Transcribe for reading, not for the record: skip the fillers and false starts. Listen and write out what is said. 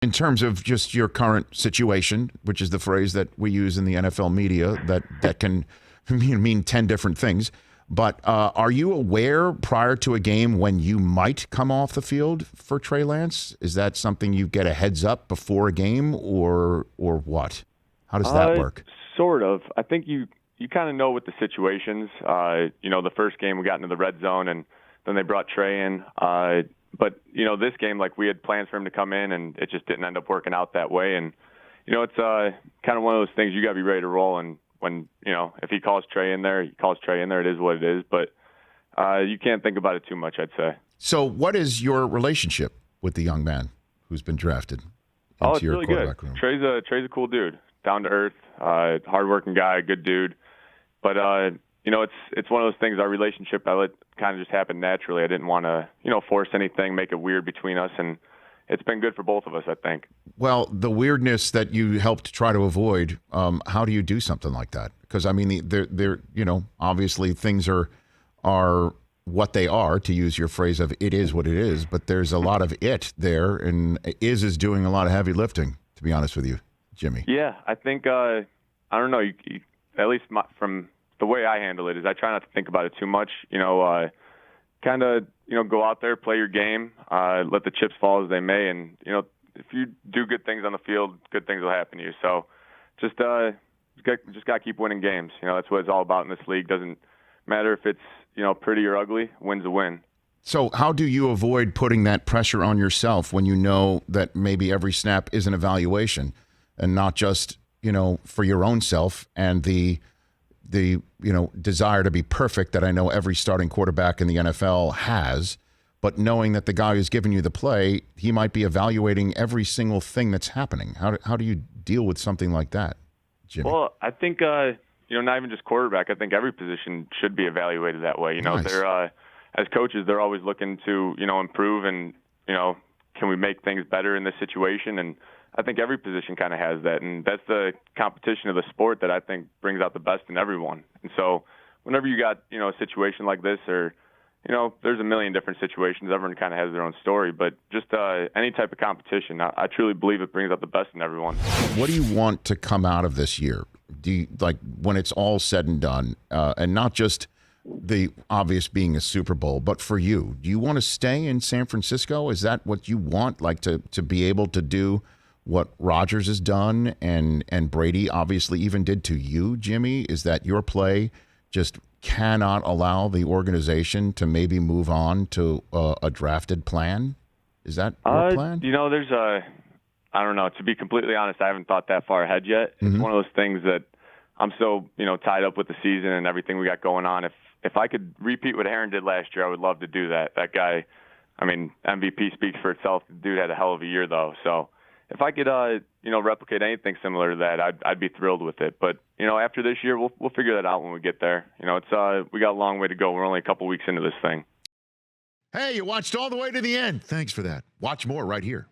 In terms of just your current situation, which is the phrase that we use in the NFL media that can mean 10 different things. But are you aware prior to a game when you might come off the field for Trey Lance? Is that something you get a heads up before a game or what? How does that work? Sort of. I think you kind of know with the situations. The first game we got into the red zone and then they brought Trey in. But, this game, like we had plans for him to come in and it just didn't end up working out that way. And, it's kind of one of those things you got to be ready to roll. And when, if he calls Trey in there, he calls Trey in there. It is what it is. But you can't think about it too much, I'd say. So what is your relationship with the young man who's been drafted into your really quarterback good. room? Trey's a cool dude, down to earth, hardworking guy, good dude. But, it's one of those things, our relationship, I let kind of just happen naturally. I didn't want to, force anything, make it weird between us. And it's been good for both of us, I think. Well, the weirdness that you helped try to avoid, how do you do something like that? Because, I mean, they're obviously things are what they are, to use your phrase of it is what it is, but there's a lot of it there, and is doing a lot of heavy lifting, to be honest with you, Jimmy. Yeah, I think, I don't know, you, at least from the way I handle it is I try not to think about it too much, kind of, go out there, play your game, let the chips fall as they may. And, if you do good things on the field, good things will happen to you. So just got to keep winning games. That's what it's all about in this league. Doesn't matter if it's, pretty or ugly, win's a win. So how do you avoid putting that pressure on yourself when you know that maybe every snap is an evaluation and not just, for your own self and the desire to be perfect that I know every starting quarterback in the NFL has, but knowing that the guy who's giving you the play, he might be evaluating every single thing that's happening. How do you deal with something like that, Jimmy? Well, I think, not even just quarterback. I think every position should be evaluated that way. Nice. They're, as coaches, they're always looking to, improve and, can we make things better in this situation? And I think every position kind of has that, and that's the competition of the sport that I think brings out the best in everyone. And so whenever you got, a situation like this or, there's a million different situations, everyone kind of has their own story, but just any type of competition, I truly believe it brings out the best in everyone. What do you want to come out of this year? Do you, like, when it's all said and done, and not just the obvious being a Super Bowl, but for you, do you want to stay in San Francisco? Is that what you want, like to be able to do what Rodgers has done and Brady obviously even did to you, Jimmy? Is that your play just cannot allow the organization to maybe move on to a drafted plan? Is that your plan? There's I don't know. To be completely honest, I haven't thought that far ahead yet. It's one of those things that I'm so, tied up with the season and everything we got going on. If I could repeat what Aaron did last year, I would love to do that. That guy, I mean, MVP speaks for itself. The dude had a hell of a year, though. So if I could, replicate anything similar to that, I'd be thrilled with it. But, after this year, we'll figure that out when we get there. It's we got a long way to go. We're only a couple weeks into this thing. Hey, you watched all the way to the end. Thanks for that. Watch more right here.